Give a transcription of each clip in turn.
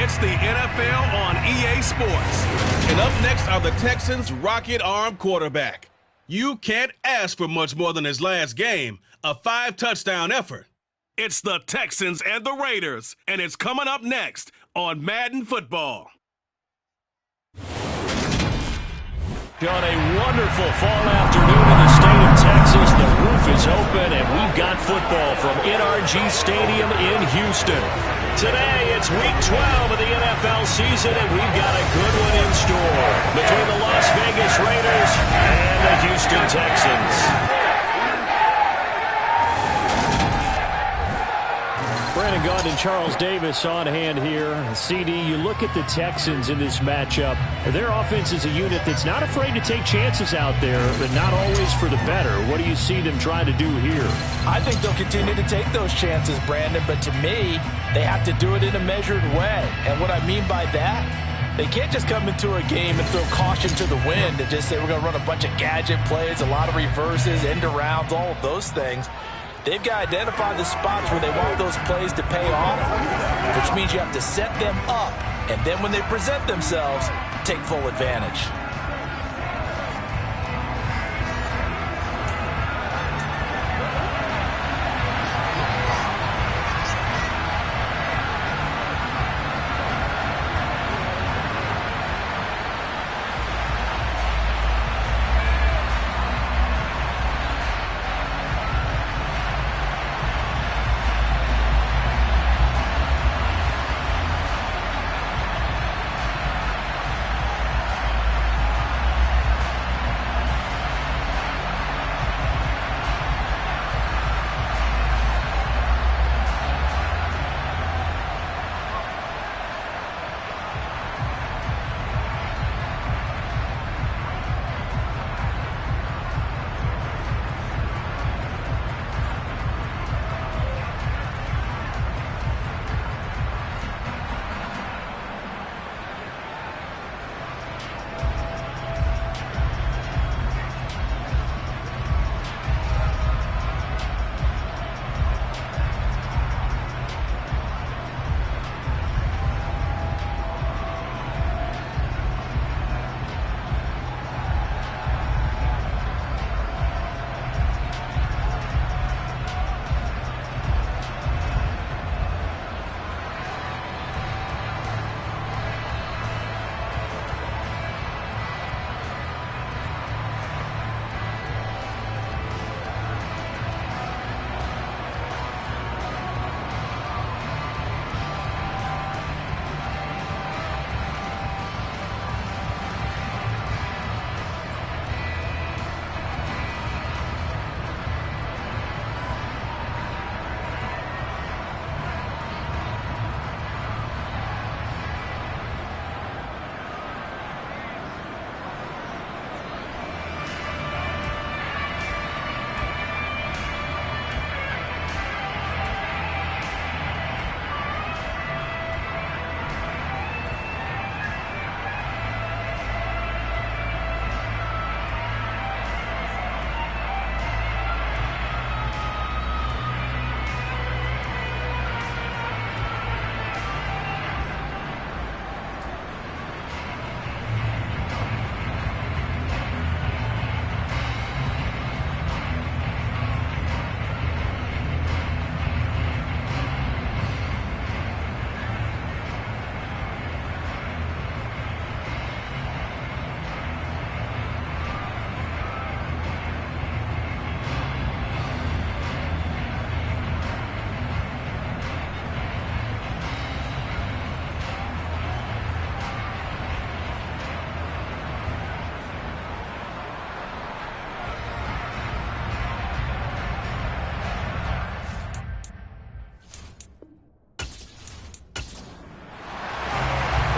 It's the NFL on EA Sports. And up next are the Texans' rocket arm quarterback. You can't ask for much more than his last game, a 5-touchdown effort. It's the Texans and the Raiders, and it's coming up next on Madden Football. On a wonderful fall afternoon in the state of Texas, the roof is open, and we've got football from NRG Stadium in Houston. Today, it's Week 12 of the NFL season, and we've got a good one in store between the Las Vegas Raiders and the Houston Texans. Brandon Gaudin and Charles Davis on hand here. CD, you look at the Texans in this matchup. Their offense is a unit that's not afraid to take chances out there, but not always for the better. What do you see them trying to do here? I think they'll continue to take those chances, Brandon, but to me, they have to do it in a measured way. And what I mean by that, they can't just come into a game and throw caution to the wind and just say we're going to run a bunch of gadget plays, a lot of reverses, end arounds, all of those things. They've got to identify the spots where they want those plays to pay off, which means you have to set them up, and then when they present themselves, take full advantage.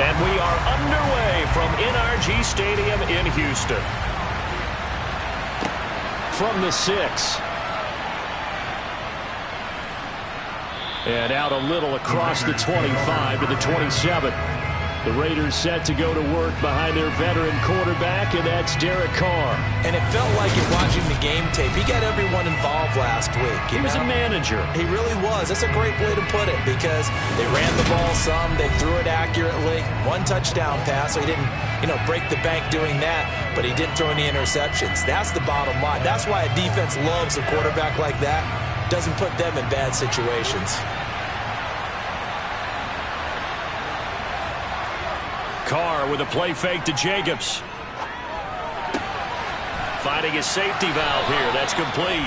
And we are underway from NRG Stadium in Houston. From the 6. And out a little across the 25 to the 27. The Raiders set to go to work behind their veteran quarterback, and that's Derek Carr. And it felt like it watching the game tape. He got everyone involved last week. He was a manager. He really was. That's a great way to put it because they ran the ball some. They threw it accurately. One touchdown pass, so he didn't, break the bank doing that, but he didn't throw any interceptions. That's the bottom line. That's why a defense loves a quarterback like that. Doesn't put them in bad situations. Carr with a play fake to Jacobs. Finding his safety valve here. That's complete.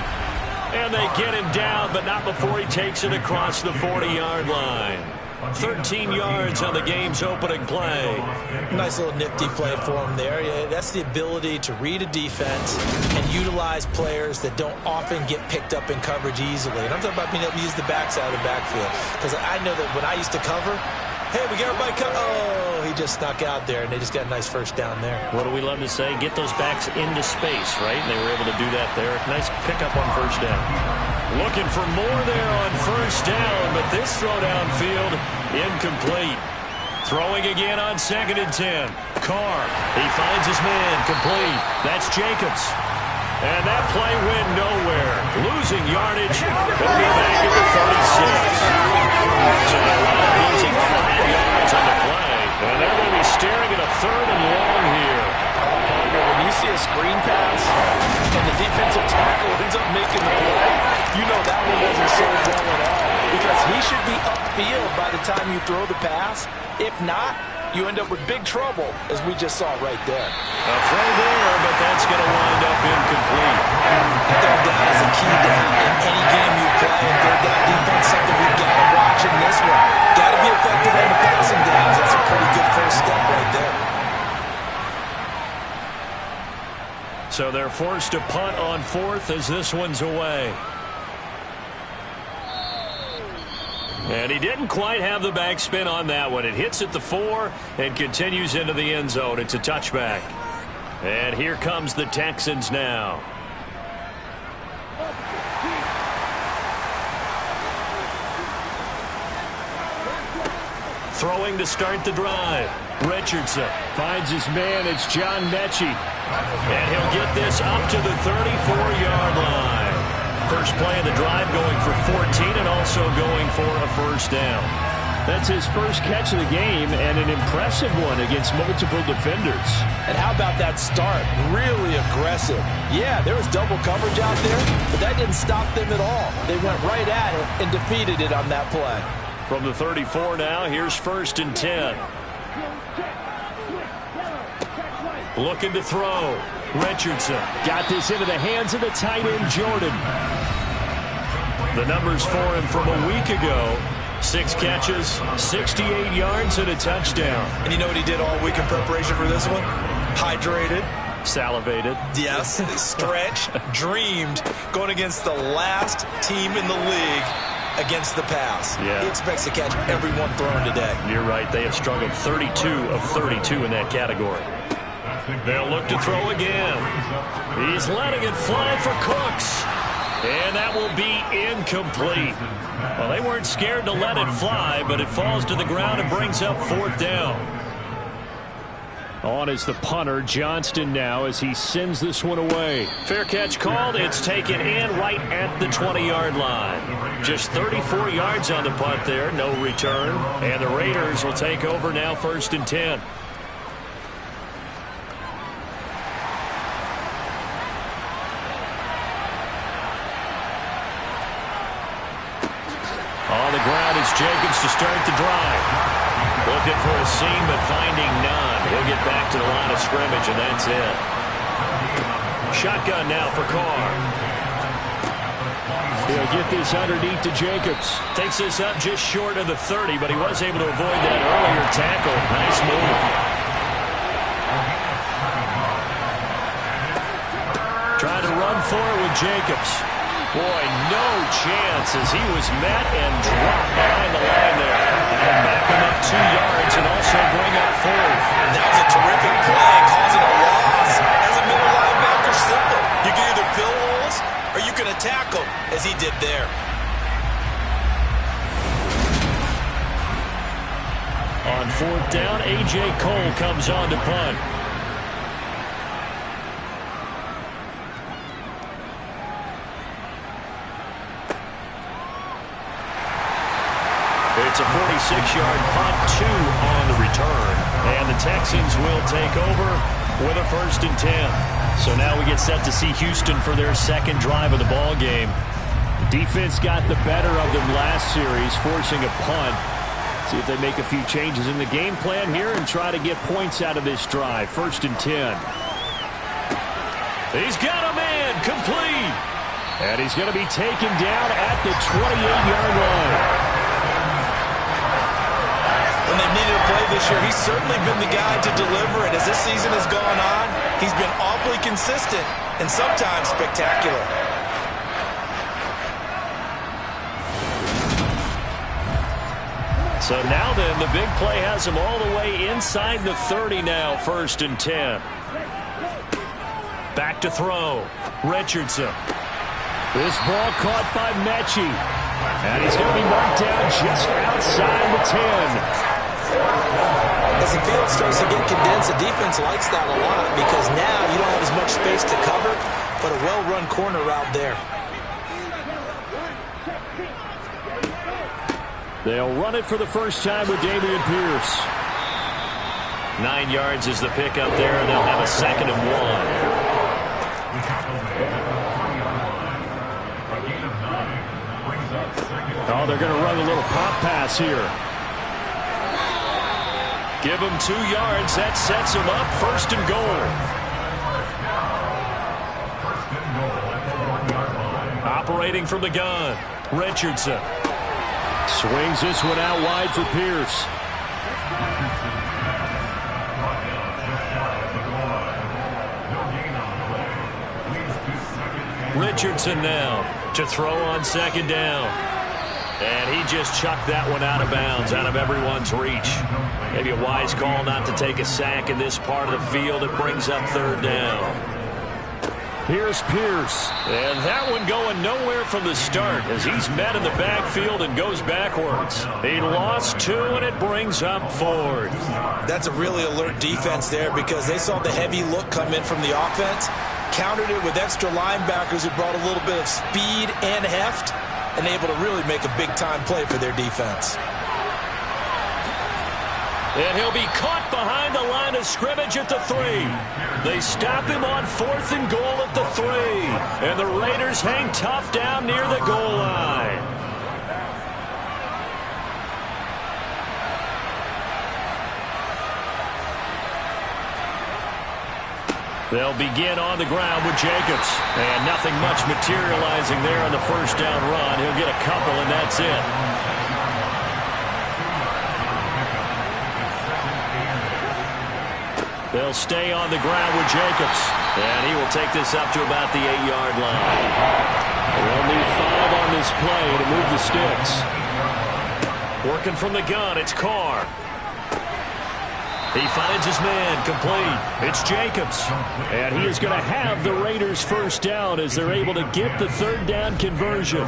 And they get him down, but not before he takes it across the 40-yard line. 13 yards on the game's opening play. Nice little nifty play for him there. Yeah, that's the ability to read a defense and utilize players that don't often get picked up in coverage easily. And I'm talking about being able to use the backside of the backfield. Because I know that when I used to cover, hey, we got everybody cut. Oh, he just snuck out there, and they just got a nice first down there. What do we love to say? Get those backs into space, right? And they were able to do that there. Nice pickup on first down. Looking for more there on first down, but this throw downfield, incomplete. Throwing again on 2nd and 10. Carr, he finds his man, complete. That's Jacobs. And that play went nowhere. Losing yardage, could be back at the 36. So losing 5 yards on the play. And they're going to be staring at a 3rd and long here. When you see a screen pass and the defensive tackle ends up making the play, you know that one wasn't sold well at all. Because he should be upfield by the time you throw the pass. If not, you end up with big trouble, as we just saw right there. A throw there, but that's going to wind up incomplete. Third down is a key down in any game you play. And third down defense, something we've got to watch in this one. Got to be effective on the passing downs. That's a pretty good first step right there. So they're forced to punt on 4th as this one's away. And he didn't quite have the backspin on that one. It hits at the 4 and continues into the end zone. It's a touchback. And here comes the Texans now. Throwing to start the drive. Richardson finds his man. It's John Mechie. And he'll get this up to the 34-yard line. First play of the drive going for 14 and also going for a first down. That's his first catch of the game and an impressive one against multiple defenders. And how about that start? Really aggressive. Yeah, there was double coverage out there, but that didn't stop them at all. They went right at it and defeated it on that play. From the 34 now, here's 1st and 10. Looking to throw. Richardson got this into the hands of the tight end, Jordan. The numbers for him from a week ago. 6 catches, 68 yards, and a touchdown. And you know what he did all week in preparation for this one? Hydrated. Salivated. Yes, stretched, dreamed, going against the last team in the league against the pass. Yeah. He expects to catch every one thrown today. You're right. They have struggled 32 of 32 in that category. They'll look to throw again. He's letting it fly for Cooks. And that will be incomplete. Well, they weren't scared to let it fly, but it falls to the ground and brings up 4th down. On is the punter, Johnston now, as he sends this one away. Fair catch called. It's taken in right at the 20-yard line. Just 34 yards on the punt there. No return. And the Raiders will take over now 1st and 10. On the ground is Jacobs to start the drive. Looking for a seam, but finding none. He'll get back to the line of scrimmage, and that's it. Shotgun now for Carr. He'll get this underneath to Jacobs. Takes this up just short of the 30, but he was able to avoid that earlier tackle. Nice move. Trying to run for it with Jacobs. Boy, no chance as he was met and dropped behind the line there. And back him up 2 yards and also bring up 4th. That was a terrific play, causing a loss. As a middle linebacker, simple. You can either fill holes or you can attack them, as he did there. On 4th down, A.J. Cole comes on to punt. It's a 46-yard punt, 2 on the return. And the Texans will take over with a 1st and 10. So now we get set to see Houston for their second drive of the ball game. Defense got the better of them last series, forcing a punt. See if they make a few changes in the game plan here and try to get points out of this drive. 1st and 10. He's got a man complete. And he's going to be taken down at the 28-yard line. When they've needed a play this year, he's certainly been the guy to deliver it. As this season has gone on, he's been awfully consistent and sometimes spectacular. So now then, the big play has him all the way inside the 30 now, 1st and 10. Back to throw. Richardson. This ball caught by Mechie. And he's going to be marked down just outside the 10. As the field starts to get condensed, the defense likes that a lot because now you don't have as much space to cover, but a well-run corner route there. They'll run it for the first time with Dameon Pierce. 9 yards is the pickup there, and they'll have a 2nd and 1. Oh, they're going to run a little pop pass here. Give him 2 yards. That sets him up. 1st and goal. Operating from the gun. Richardson. Swings this one out wide for Pierce. Richardson now to throw on 2nd down. And he just chucked that one out of bounds, out of everyone's reach. Maybe a wise call not to take a sack in this part of the field. It brings up 3rd down. Here's Pierce. And that one going nowhere from the start as he's met in the backfield and goes backwards. He lost 2, and it brings up 4th. That's a really alert defense there because they saw the heavy look come in from the offense, countered it with extra linebackers who brought a little bit of speed and heft, and able to really make a big-time play for their defense. And he'll be caught behind the line of scrimmage at the 3. They stop him on 4th and goal at the 3. And the Raiders hang tough down near the goal line. They'll begin on the ground with Jacobs. And nothing much materializing there on the 1st down run. He'll get a couple, and that's it. They'll stay on the ground with Jacobs. And he will take this up to about the 8-yard line. They'll need 5 on this play to move the sticks. Working from the gun, it's Carr. He finds his man, complete. It's Jacobs. And he is going to have the Raiders' 1st down as they're able to get the 3rd down conversion.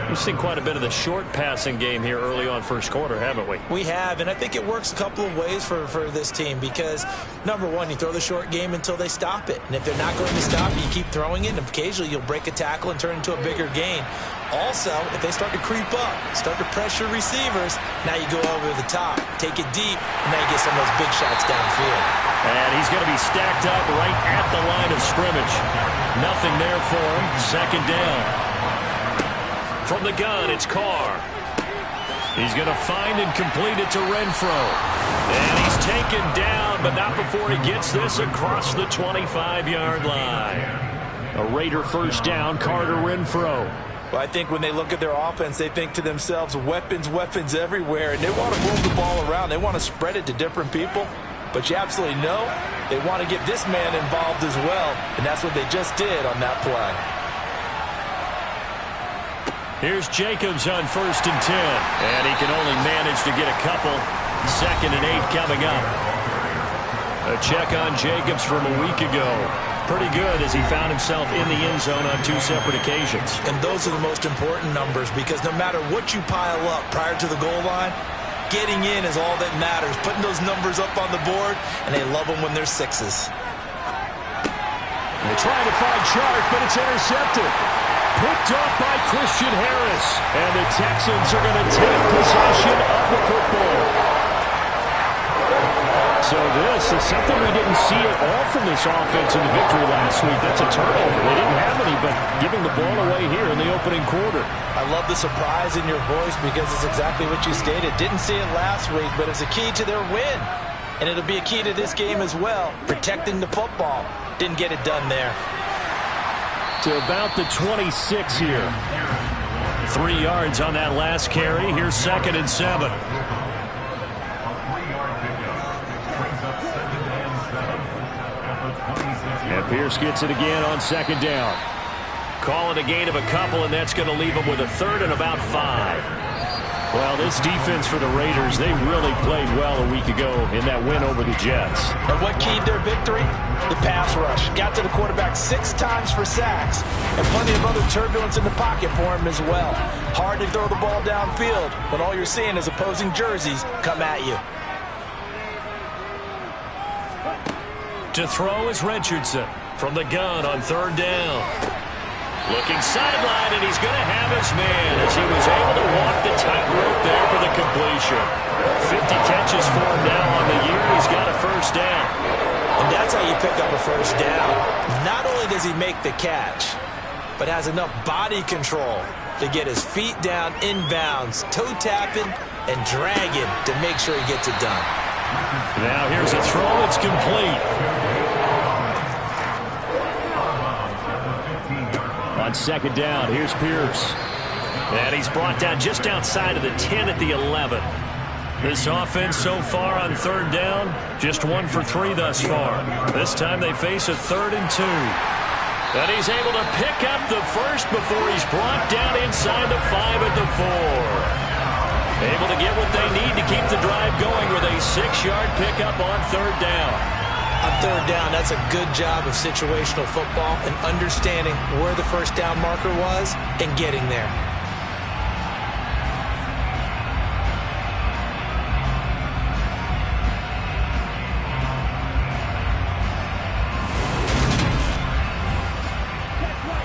We've seen quite a bit of the short passing game here early on 1st quarter, haven't we? We have, and I think it works a couple of ways for this team because, number one, you throw the short game until they stop it. And if they're not going to stop it, you keep throwing it, and occasionally you'll break a tackle and turn it into a bigger gain. Also, if they start to creep up, start to pressure receivers, now you go over the top, take it deep, and now you get some of those big shots downfield. And he's going to be stacked up right at the line of scrimmage. Nothing there for him. 2nd down. From the gun, it's Carr. He's going to find and complete it to Renfro. And he's taken down, but not before he gets this across the 25-yard line. A Raider 1st down, Carter Renfro. Well, I think when they look at their offense, they think to themselves, weapons, weapons everywhere, and they want to move the ball around. They want to spread it to different people, but you absolutely know they want to get this man involved as well, and that's what they just did on that play. Here's Jacobs on 1st and 10, and he can only manage to get a couple. 2nd and 8 coming up. A check on Jacobs from a week ago. Pretty good as he found himself in the end zone on 2 separate occasions. And those are the most important numbers because no matter what you pile up prior to the goal line, Getting in is all that matters. Putting those numbers up on the board, and they love them when they're sixes. They're trying to find Chark, but it's intercepted. Picked up by Christian Harris. And the Texans are going to take possession of the football. So this is something we didn't see at all from this offense in the victory last week. That's a turnover. They didn't have any, but giving the ball away here in the opening quarter. I love the surprise in your voice because it's exactly what you stated. Didn't see it last week, but it's a key to their win. And it'll be a key to this game as well, protecting the football. Didn't get it done there. To about the 26 here. 3 yards on that last carry. Here's 2nd and 7. And Pierce gets it again on 2nd down. Call it a gain of a couple, and that's going to leave them with a 3rd and about 5. Well, this defense for the Raiders, they really played well a week ago in that win over the Jets. And what keyed their victory? The pass rush. Got to the quarterback 6 times for sacks, and plenty of other turbulence in the pocket for him as well. Hard to throw the ball downfield when all you're seeing is opposing jerseys come at you. To throw is Richardson from the gun on 3rd down. Looking sideline, and he's going to have his man as he was able to walk the tightrope there for the completion. 50 catches for him now on the year. He's got a 1st down. And that's how you pick up a 1st down. Not only does he make the catch, but has enough body control to get his feet down inbounds, toe tapping and dragging to make sure he gets it done. Now here's a throw. It's complete. On 2nd down, here's Pierce. And he's brought down just outside of the 10 at the 11. This offense so far on 3rd down, just 1 for 3 thus far. This time they face a 3rd and 2. And he's able to pick up the first before he's brought down inside the 5 at the 4. Able to get what they need to keep the drive going with a 6-yard pickup on 3rd down. On 3rd down, that's a good job of situational football and understanding where the 1st down marker was and getting there.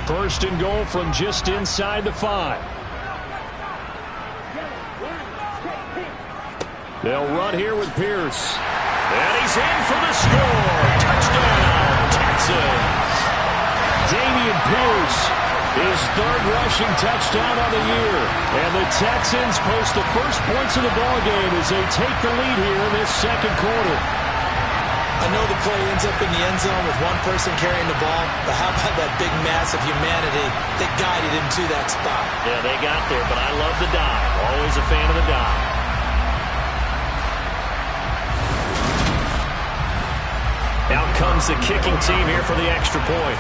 First and goal from just inside the 5. They'll run here with Pierce. And he's in for the score. Touchdown, Texans. Damian Pierce, his 3rd rushing touchdown on the year. And the Texans post the first points of the ballgame as they take the lead here in this 2nd quarter. I know the play ends up in the end zone with one person carrying the ball, but how about that big mass of humanity that guided him to that spot? Yeah, they got there, but I love the dive. Always a fan of the dive. Out comes the kicking team here for the extra point.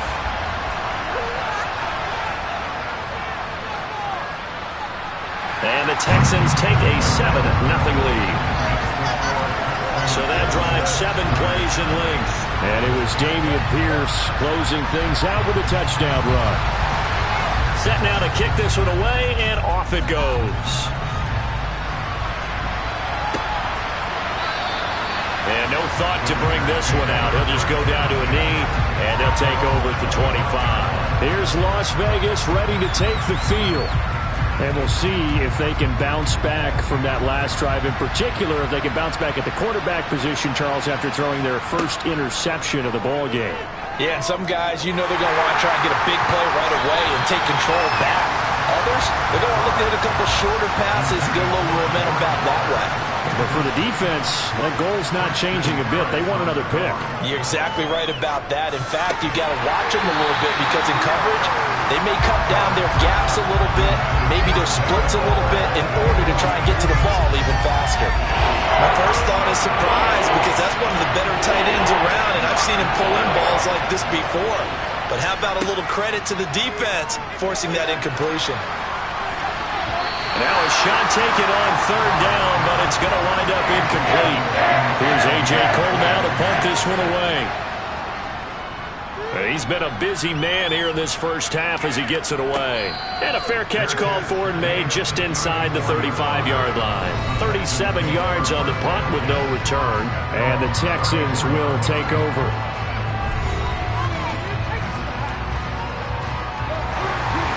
And the Texans take a 7-0 lead. So that drives 7 plays in length. And it was Damian Pierce closing things out with a touchdown run. Set now to kick this one away, and off it goes. And no thought to bring this one out. He'll just go down to a knee, and they'll take over at the 25. Here's Las Vegas ready to take the field. And we'll see if they can bounce back from that last drive. In particular, if they can bounce back at the quarterback position, Charles, after throwing their first interception of the ball game. Yeah, and some guys, you know they're going to want to try and get a big play right away and take control back. Others, they're going to look to hit a couple shorter passes, get a little momentum back that way. But for the defense, that goal's not changing a bit. They want another pick. You're exactly right about that. In fact, you've got to watch them a little bit because in coverage, they may cut down their gaps a little bit, maybe their splits a little bit in order to try and get to the ball even faster. My first thought is surprise because that's one of the better tight ends around, and I've seen him pull in balls like this before. But how about a little credit to the defense forcing that incompletion? Now a shot taken on 3rd down, but it's going to wind up incomplete. Here's A.J. Cole now to punt this one away. He's been a busy man here in this first half as he gets it away. And a fair catch called for and made just inside the 35-yard line. 37 yards on the punt with no return. And the Texans will take over.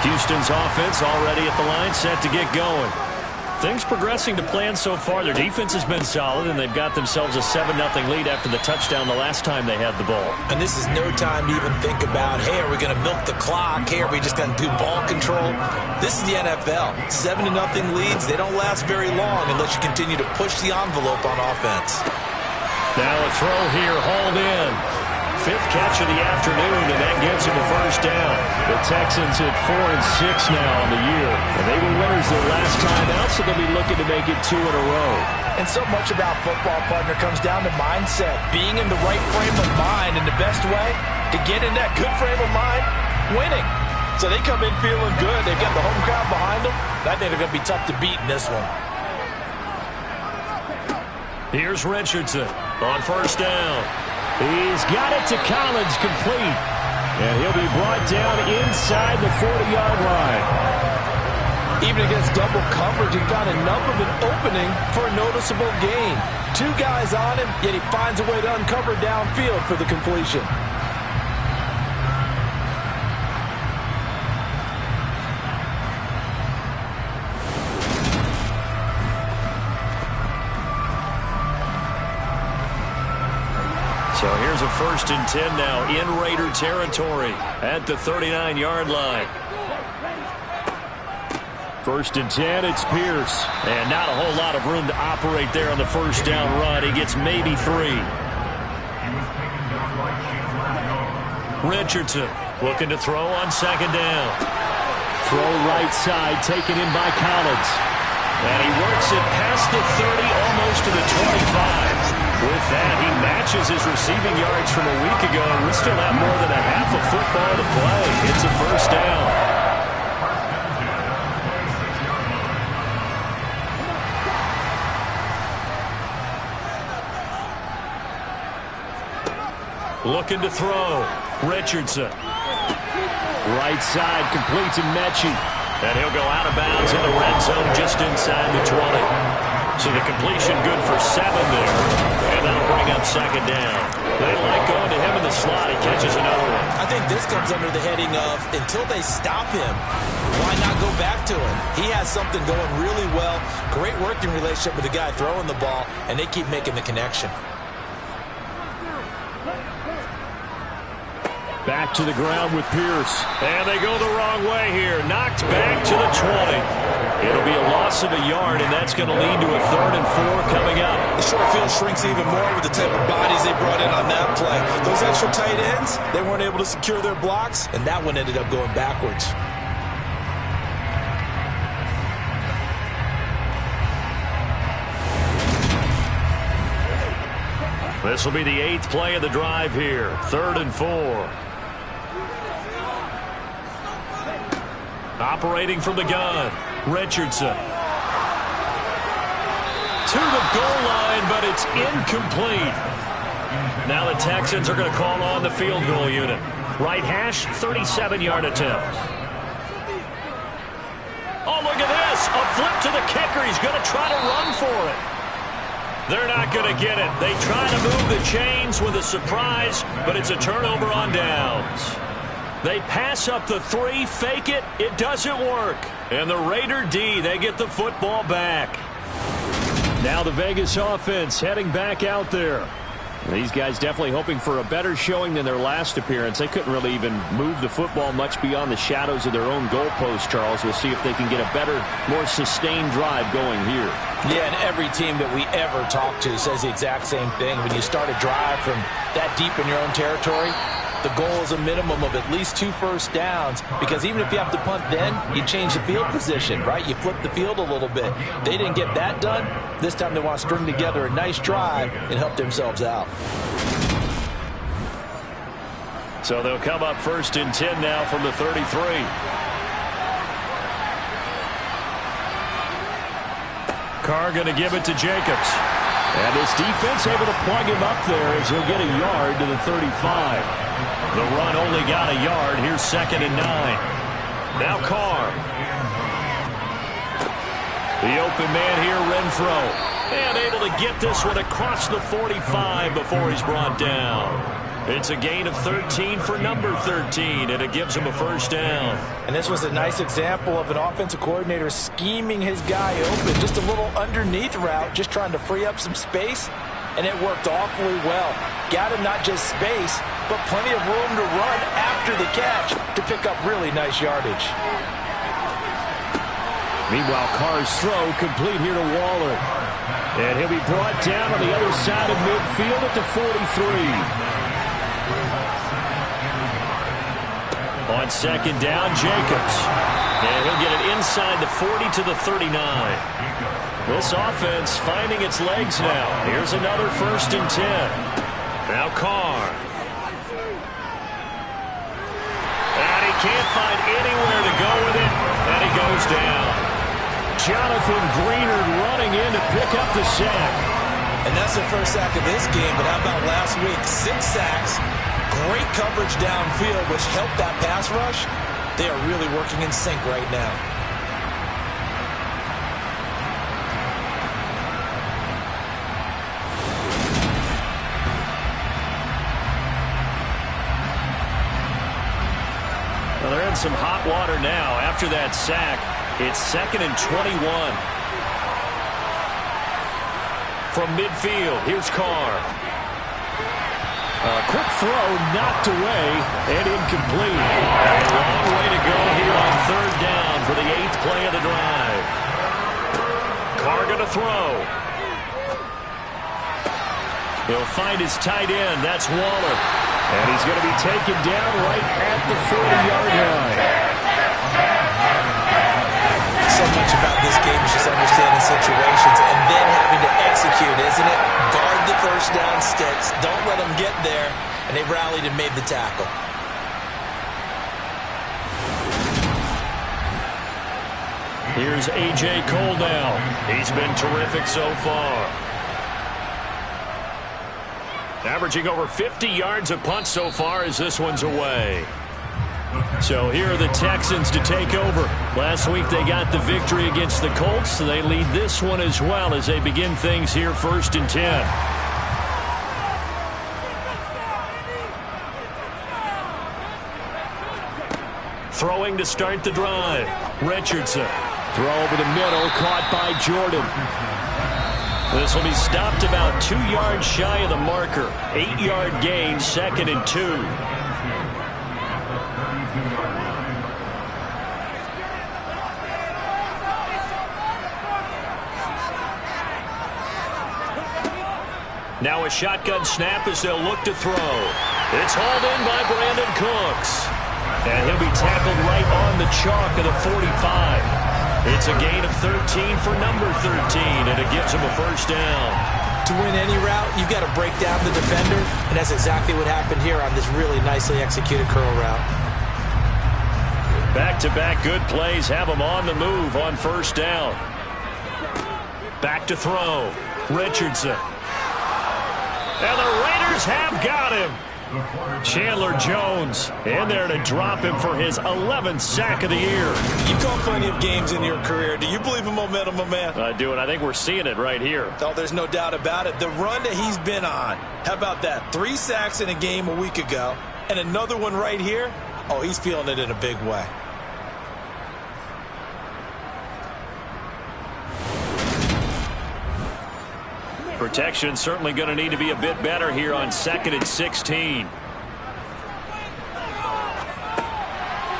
Houston's offense already at the line, set to get going. Things progressing to plan so far. Their defense has been solid, and they've got themselves a 7-0 lead after the touchdown the last time they had the ball. And this is no time to even think about, hey, are we going to milk the clock? Hey, are we just going to do ball control? This is the NFL. 7-0 leads, they don't last very long unless you continue to push the envelope on offense. Now a throw here, hauled in. Fifth catch of the afternoon, and that gets him a first down. The Texans at 4-6 now on the year. And they were winners their last time out, so they'll be looking to make it 2 in a row. And so much about football, partner, comes down to mindset. Being in the right frame of mind, and the best way to get in that good frame of mind, winning. So they come in feeling good. They've got the home crowd behind them. I think they're going to be tough to beat in this one. Here's Richardson on first down. He's got it to Collins, complete. And he'll be brought down inside the 40-yard line. Even against double coverage, he got enough of an opening for a noticeable gain. 2 guys on him, yet he finds a way to uncover downfield for the completion. So here's a 1st and 10 now in Raider territory at the 39-yard line. 1st and 10, it's Pierce. And not a whole lot of room to operate there on the first down run. He gets maybe 3. Richardson looking to throw on 2nd down. Throw right side, taken in by Collins. And he works it past the 30, almost to the 25. With that, he matches his receiving yards from a week ago. We still have more than a half of football to play. It's a first down. Looking to throw. Richardson. Right side, complete to Mechie. And he'll go out of bounds in the red zone just inside the 20. So the completion good for 7 there. And that'll bring up 2nd down. They like going to him in the slot. He catches another one. I think this comes under the heading of, until they stop him, why not go back to him? He has something going really well. Great working relationship with the guy throwing the ball, and they keep making the connection. Back to the ground with Pierce. And they go the wrong way here. Knocked back to the 20. It'll be a loss of a yard, and that's going to lead to a 3rd and 4 coming up. The short field shrinks even more with the type of bodies they brought in on that play. Those extra tight ends, they weren't able to secure their blocks, and that one ended up going backwards. This will be the 8th play of the drive here. 3rd and 4. Operating from the gun, Richardson. To the goal line, but it's incomplete. Now the Texans are going to call on the field goal unit. Right hash, 37-yard attempt. Oh, look at this. A flip to the kicker. He's going to try to run for it. They're not going to get it. They try to move the chains with a surprise, but it's a turnover on downs. They pass up the 3, fake it. It doesn't work. And the Raider D, they get the football back. Now the Vegas offense heading back out there. These guys definitely hoping for a better showing than their last appearance. They couldn't really even move the football much beyond the shadows of their own goalpost, Charles. We'll see if they can get a better, more sustained drive going here. Yeah, and every team that we ever talk to says the exact same thing. When you start a drive from that deep in your own territory, the goal is a minimum of at least 2 first downs, because even if you have to punt then, you change the field position, right? You flip the field a little bit. They didn't get that done. This time they want to string together a nice drive and help themselves out. So they'll come up 1st and 10 now from the 33. Carr going to give it to Jacobs. And this defense able to plug him up there as he'll get a yard to the 35. The run only got a yard. Here's 2nd and 9. Now Carr. The open man here, Renfro. And able to get this one across the 45 before he's brought down. It's a gain of 13 for number 13, and it gives him a first down. And this was a nice example of an offensive coordinator scheming his guy open. Just a little underneath route, just trying to free up some space, and it worked awfully well. Got him not just space, but plenty of room to run after the catch to pick up really nice yardage. Meanwhile, Carr's throw complete here to Waller. And he'll be brought down on the other side of midfield at the 43. On 2nd down, Jacobs. And he'll get it inside the 40 to the 39. This offense finding its legs now. Here's another 1st and 10. Now Carr. And he can't find anywhere to go with it. And he goes down. Jonathan Greenard running in to pick up the sack. And that's the first sack of this game, but how about last week? 6 sacks, great coverage downfield, which helped that pass rush. They are really working in sync right now. Well, they're in some hot water now after that sack. It's 2nd and 21. From midfield, here's Carr. A quick throw knocked away and incomplete. A long way to go here on 3rd down for the 8th play of the drive. Carr going to throw. He'll find his tight end. That's Waller. And he's going to be taken down right at the 40-yard line. So much about this game is just understanding situations and then having to execute, isn't it? Guard the first down sticks. Don't let them get there. And they rallied and made the tackle. Here's A.J. Cole now. He's been terrific so far. Averaging over 50 yards a punt so far as this one's away. So here are the Texans to take over. Last week they got the victory against the Colts, so they lead this one as well as they begin things here 1st and 10. Throwing to start the drive. Richardson. Throw over the middle, caught by Jordan. This will be stopped about 2 yards shy of the marker. 8-yard gain, 2nd and 2. Now a shotgun snap as they'll look to throw. It's hauled in by Brandon Cooks. And he'll be tackled right on the chalk of the 45. It's a gain of 13 for number 13, and it gives him a first down. To win any route, you've got to break down the defender, and that's exactly what happened here on this really nicely executed curl route. Back-to-back good plays have him on the move on 1st down. Back to throw. Richardson. And the Raiders have got him. Chandler Jones in there to drop him for his 11th sack of the year. You've called plenty of games in your career. Do you believe in momentum, my man? I do, and I think we're seeing it right here. Oh, there's no doubt about it. The run that he's been on. How about that? 3 sacks in a game a week ago, and another one right here. Oh, he's feeling it in a big way. Protection certainly going to need to be a bit better here on 2nd and 16.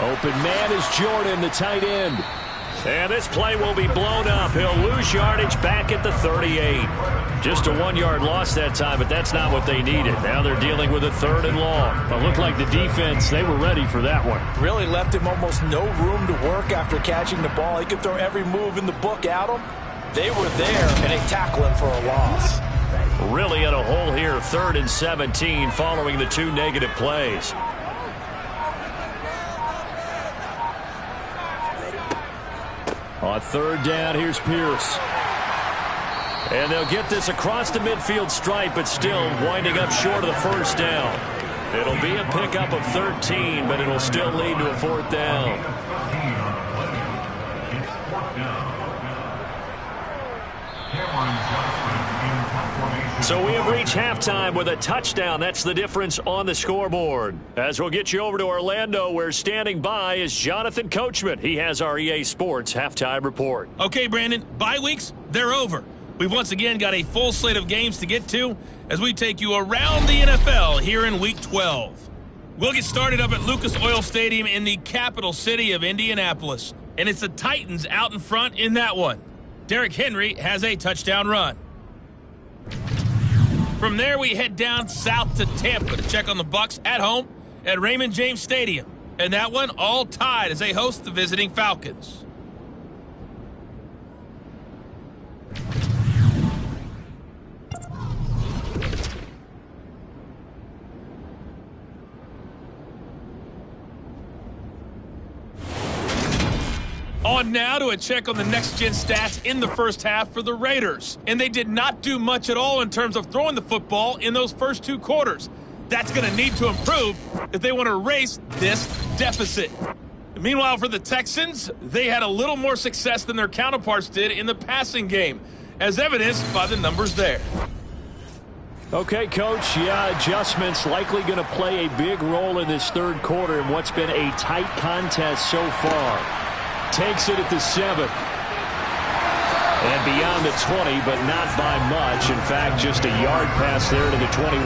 Open man is Jordan, the tight end. And this play will be blown up. He'll lose yardage back at the 38. Just a 1-yard loss that time, but that's not what they needed. Now they're dealing with a 3rd and long. It looked like the defense, they were ready for that one. Really left him almost no room to work after catching the ball. He could throw every move in the book at him. They were there, and they tackle him for a loss. Really in a hole here, 3rd and 17 following the 2 negative plays. On 3rd down, here's Pierce. And they'll get this across the midfield stripe, but still winding up short of the first down. It'll be a pickup of 13, but it'll still lead to a fourth down. So we have reached halftime with a touchdown. That's the difference on the scoreboard. As we'll get you over to Orlando, where standing by is Jonathan Coachman. He has our EA Sports halftime report. Okay, Brandon, bye weeks, they're over. We've once again got a full slate of games to get to as we take you around the NFL here in Week 12. We'll get started up at Lucas Oil Stadium in the capital city of Indianapolis. And it's the Titans out in front in that one. Derrick Henry has a touchdown run. From there, we head down south to Tampa to check on the Bucs at home at Raymond James Stadium. And that one all tied as they host the visiting Falcons. On now to a check on the next-gen stats in the first half for the Raiders. And they did not do much at all in terms of throwing the football in those first two quarters. That's going to need to improve if they want to erase this deficit. Meanwhile, for the Texans, they had a little more success than their counterparts did in the passing game, as evidenced by the numbers there. Okay, Coach, adjustments likely going to play a big role in this third quarter in what's been a tight contest so far. Takes it at the 7. And beyond the 20, but not by much. In fact, just a yard pass there to the 21.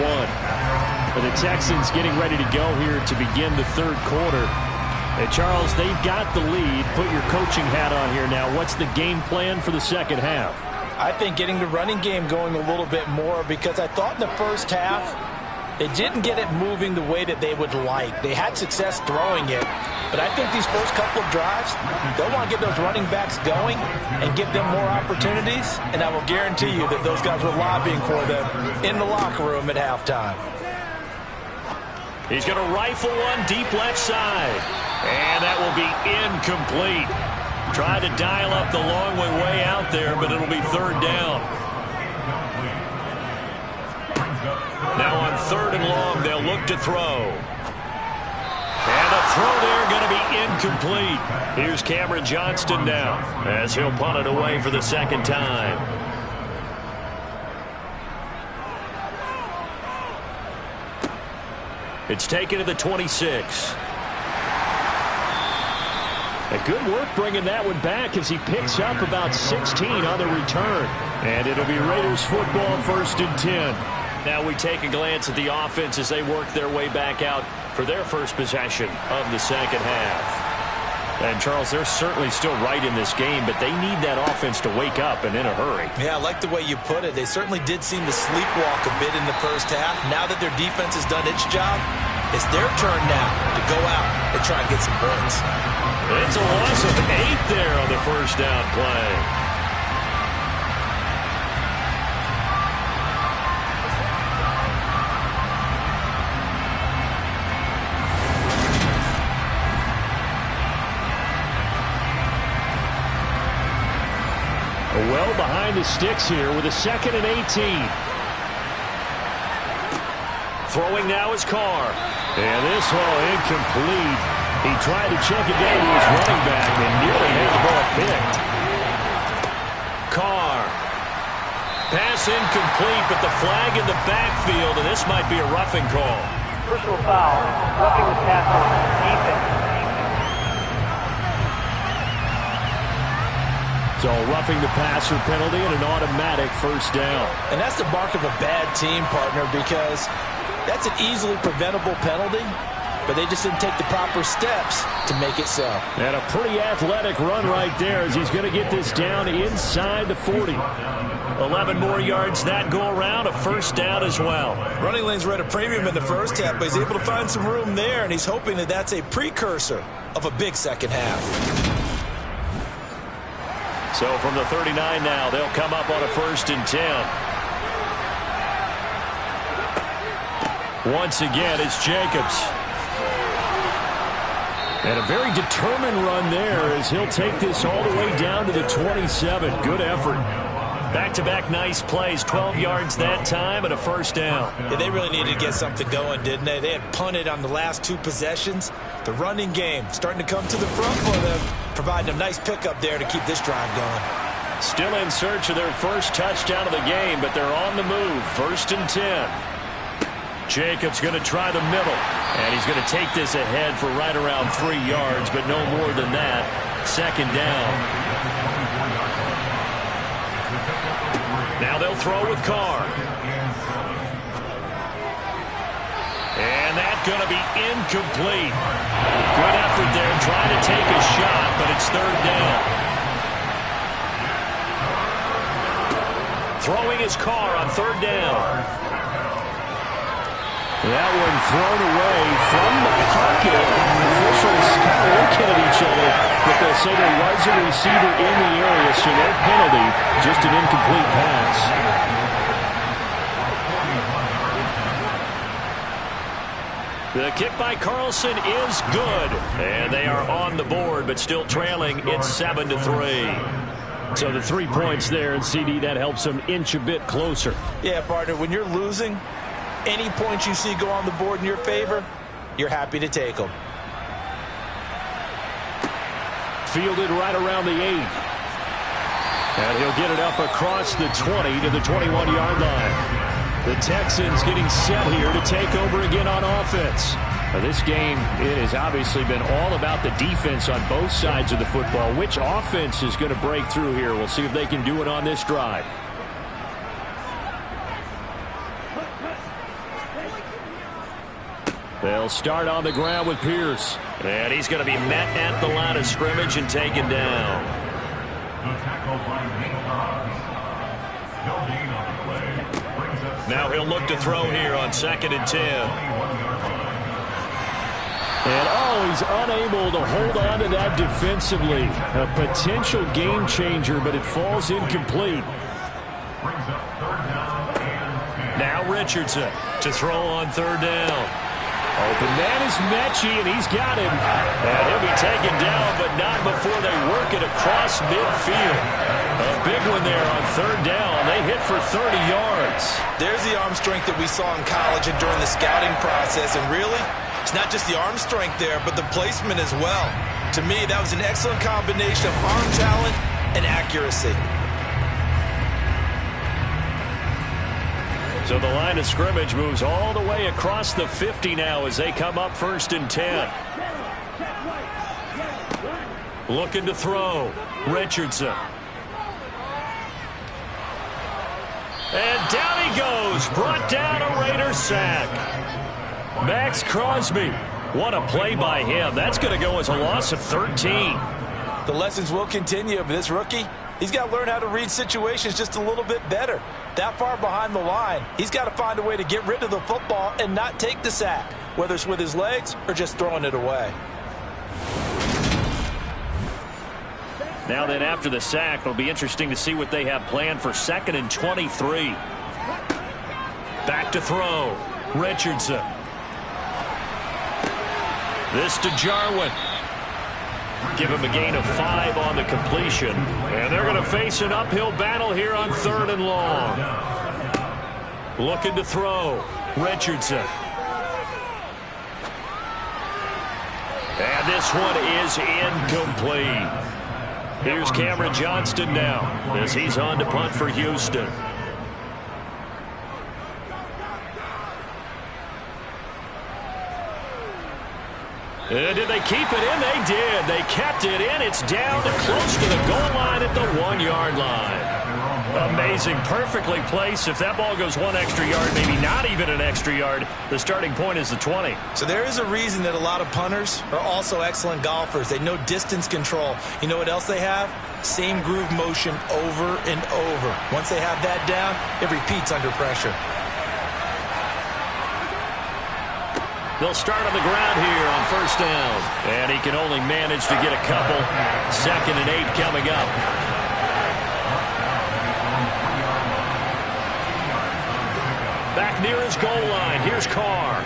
For the Texans getting ready to go here to begin the third quarter. And Charles, they've got the lead. Put your coaching hat on here now. What's the game plan for the second half? I think getting the running game going a little bit more, because I thought in the first half they didn't get it moving the way that they would like. They had success throwing it, but I think these first couple of drives, they'll want to get those running backs going and give them more opportunities, and I will guarantee you that those guys were lobbying for them in the locker room at halftime. He's going to rifle one deep left side, and that will be incomplete. Tried to dial up the long way out there, but it'll be third down. Now on third and long, they'll look to throw. And the throw there going to be incomplete. Here's Cameron Johnston now as he'll punt it away for the second time. It's taken to the 26. A good work bringing that one back as he picks up about 16 on the return. And it'll be Raiders football, 1st and 10. Now we take a glance at the offense as they work their way back out for their first possession of the second half. And, Charles, they're certainly still right in this game, but they need that offense to wake up and in a hurry. Yeah, I like the way you put it. They certainly did seem to sleepwalk a bit in the first half. Now that their defense has done its job, it's their turn now to go out and try and get some points. It's a loss of 8 there on the first down play. Well behind the sticks here with a 2nd and 18. Throwing now is Carr. And this one incomplete. He tried to check it down to his running back and nearly had the ball picked. Carr. Pass incomplete, but the flag in the backfield, and this might be a roughing call. Personal foul, roughing the tackle, defense. So roughing the passer penalty and an automatic first down. And that's the mark of a bad team, partner, because that's an easily preventable penalty, but they just didn't take the proper steps to make it so. And a pretty athletic run right there as he's going to get this down inside the 40. 11 more yards that go around, a first down as well. Running lanes were at a premium in the first half, but he's able to find some room there, and he's hoping that that's a precursor of a big second half. So from the 39 now, they'll come up on a 1st and 10. Once again, it's Jacobs. And a very determined run there as he'll take this all the way down to the 27. Good effort. Back-to-back nice plays, 12 yards that time and a first down. Yeah, they really needed to get something going, didn't they? They had punted on the last 2 possessions. The running game starting to come to the front for them, providing a nice pickup there to keep this drive going. Still in search of their first touchdown of the game, but they're on the move. 1st and 10. Jacobs going to try the middle, and he's going to take this ahead for right around 3 yards, but no more than that. 2nd down. Now they'll throw with Carr. And that's going to be incomplete. Good effort there trying to take a shot, but it's 3rd down. Throwing his Carr on 3rd down. That one thrown away from the pocket. Officials kind of looking at each other, but they'll say there was a receiver in the area, so no penalty, just an incomplete pass. The kick by Carlson is good, and they are on the board, but still trailing. It's 7-3. So the 3 points there, and CD, that helps them inch a bit closer. Yeah, partner, when you're losing, any points you see go on the board in your favor, you're happy to take them. Fielded right around the 8. And he'll get it up across the 20 to the 21-yard line. The Texans getting set here to take over again on offense. Now, this game, it has obviously been all about the defense on both sides of the football. Which offense is going to break through here? We'll see if they can do it on this drive. They'll start on the ground with Pierce. And he's going to be met at the line of scrimmage and taken down. Now he'll look to throw here on 2nd and 10. And he's unable to hold on to that defensively. A potential game changer, but it falls incomplete. Now Richardson to throw on 3rd down. Open man is Mechie, and he's got him. And he'll be taken down, but not before they work it across midfield. A big one there on 3rd down. They hit for 30 yards. There's the arm strength that we saw in college and during the scouting process. And really, it's not just the arm strength there, but the placement as well. To me, that was an excellent combination of arm talent and accuracy. So the line of scrimmage moves all the way across the 50 now as they come up 1st and 10. Looking to throw. Richardson. And down he goes. Brought down a Raider sack. Max Crosby. What a play by him. That's going to go as a loss of 13. The lessons will continue, but this rookie, he's got to learn how to read situations just a little bit better. That far behind the line, he's got to find a way to get rid of the football and not take the sack, whether it's with his legs or just throwing it away. Now then, after the sack, it'll be interesting to see what they have planned for 2nd and 23. Back to throw. Richardson. This to Jarwin. Give him a gain of 5 on the completion. And they're going to face an uphill battle here on 3rd and long. Looking to throw. Richardson. And this one is incomplete. Here's Cameron Johnston now as he's on to punt for Houston. Did they keep it in? They did. They kept it in. It's down to close to the goal line at the 1-yard line. Amazing. Perfectly placed. If that ball goes 1 extra yard, maybe not even an extra yard, the starting point is the 20. So there is a reason that a lot of punters are also excellent golfers. They know distance control. You know what else they have? Same groove motion over and over. Once they have that down, it repeats under pressure. They'll start on the ground here on 1st down. And he can only manage to get a couple. 2nd and 8 coming up. Back near his goal line. Here's Carr.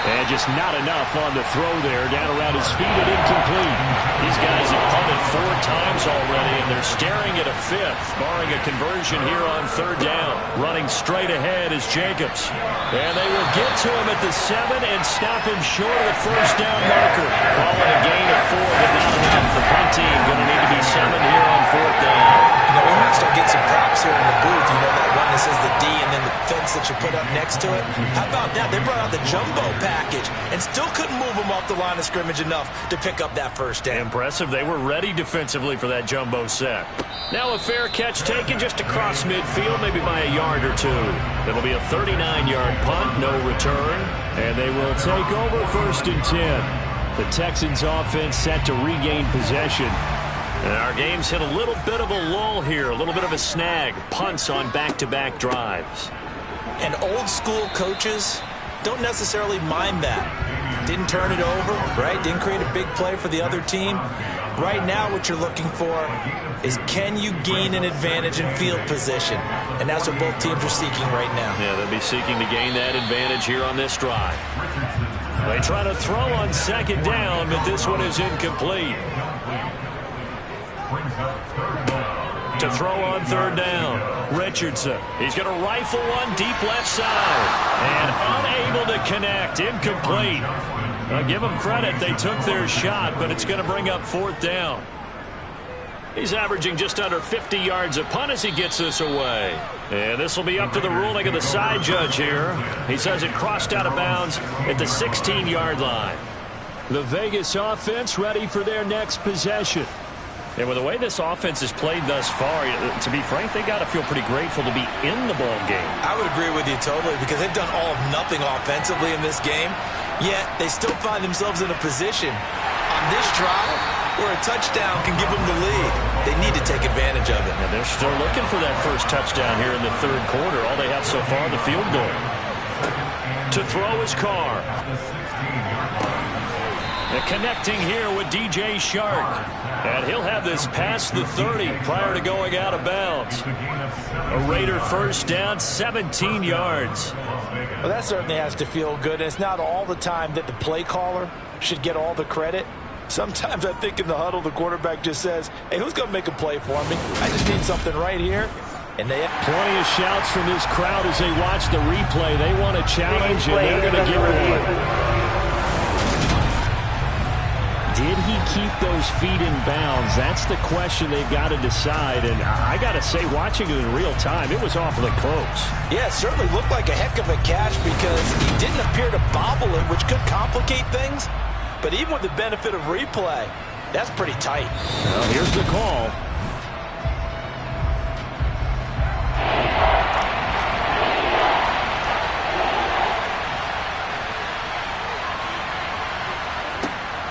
And just not enough on the throw there. Down around his feet and incomplete. These guys have punted 4 times already, and they're staring at a fifth, barring a conversion here on third down. Running straight ahead is Jacobs. And they will get to him at the 7 and stop him short of the first down marker. Calling a gain of 4, but not enough. The punt team going to need to be summoned here on fourth down. You know, we might start getting some props here in the booth. You know that one that says the D and then the fence that you put up next to it? How about that? They brought out the jumbo package and still couldn't move them off the line of scrimmage enough to pick up that first down. Impressive. They were ready defensively for that jumbo set. Now a fair catch taken just across midfield, maybe by a yard or two. It'll be a 39-yard punt, no return, and they will take over first and 10. The Texans offense set to regain possession. And our game's hit a little bit of a lull here, a little bit of a snag. Punts on back-to-back drives. And old-school coaches don't necessarily mind that. Didn't turn it over, right? Didn't create a big play for the other team. Right now what you're looking for is, can you gain an advantage in field position? And that's what both teams are seeking right now. Yeah, they'll be seeking to gain that advantage here on this drive. They try to throw on second down, but this one is incomplete. To throw on third down, Richardson. He's going to rifle one deep left side. And unable to connect. Incomplete. I'll give them credit. They took their shot, but it's going to bring up fourth down. He's averaging just under 50 yards a punt as he gets this away. And this will be up to the ruling of the side judge here. He says it crossed out of bounds at the 16-yard line. The Vegas offense ready for their next possession. And with the way this offense has played thus far, to be frank, they got to feel pretty grateful to be in the ball game. I would agree with you totally, because they've done all of nothing offensively in this game, yet they still find themselves in a position on this drive where a touchdown can give them the lead. They need to take advantage of it. And they're still looking for that first touchdown here in the third quarter. All they have so far, the field goal. To throw is Carr. And connecting here with DJ Shark. And he'll have this past the 30 prior to going out of bounds. A Raider first down, 17 yards. Well, that certainly has to feel good. It's not all the time that the play caller should get all the credit. Sometimes I think in the huddle, the quarterback just says, hey, who's going to make a play for me? I just need something right here. And they have plenty of shouts from this crowd as they watch the replay. They want a challenge, and they're going to give one. Did he keep those feet in bounds? That's the question they've got to decide. And I got to say, watching it in real time, it was awfully close. Yeah, it certainly looked like a heck of a catch because he didn't appear to bobble it, which could complicate things. But even with the benefit of replay, that's pretty tight. Well, here's the call.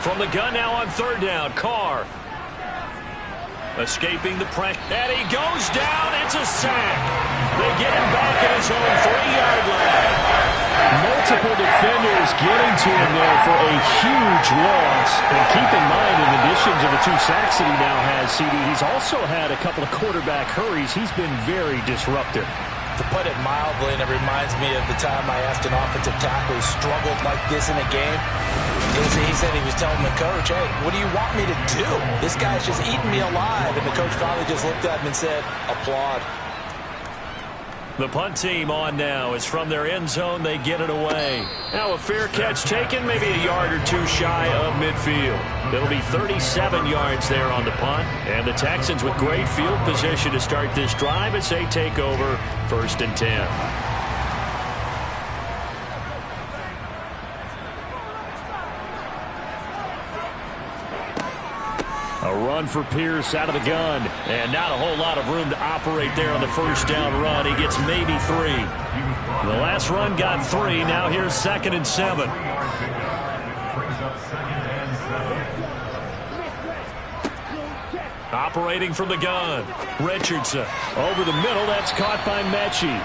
From the gun now on third down, Carr. Escaping the pressure. And he goes down. It's a sack. They get him back at his own 3-yard line. Multiple defenders getting to him there for a huge loss. And keep in mind, in addition to the 2 sacks that he now has, CD, he's also had a couple of quarterback hurries. He's been very disruptive. To put it mildly, and it reminds me of the time I asked an offensive tackle who struggled like this in a game. He said he was telling the coach, hey, what do you want me to do? This guy's just eating me alive. And the coach finally just looked at him and said, applaud. The punt team on now. Is from their end zone. They get it away. Now a fair catch taken, maybe a yard or two shy of midfield. It'll be 37 yards there on the punt. And the Texans with great field position to start this drive as they take over first and 10. A run for Pierce out of the gun. And not a whole lot of room to operate there on the first down run. He gets maybe 3. The last run got 3. Now here's 2nd and 7. Operating from the gun. Richardson. Over the middle. That's caught by Mechie.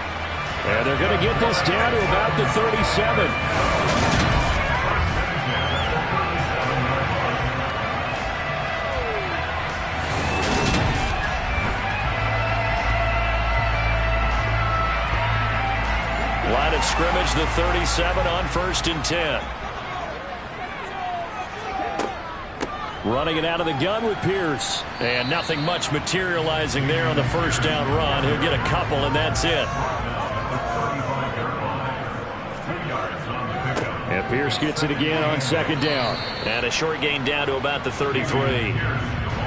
And they're going to get this down to about the 37. Line of scrimmage, the 37 on 1st and 10. Running it out of the gun with Pierce. And nothing much materializing there on the first down run. He'll get a couple, and that's it. And Pierce gets it again on second down. And a short gain down to about the 33.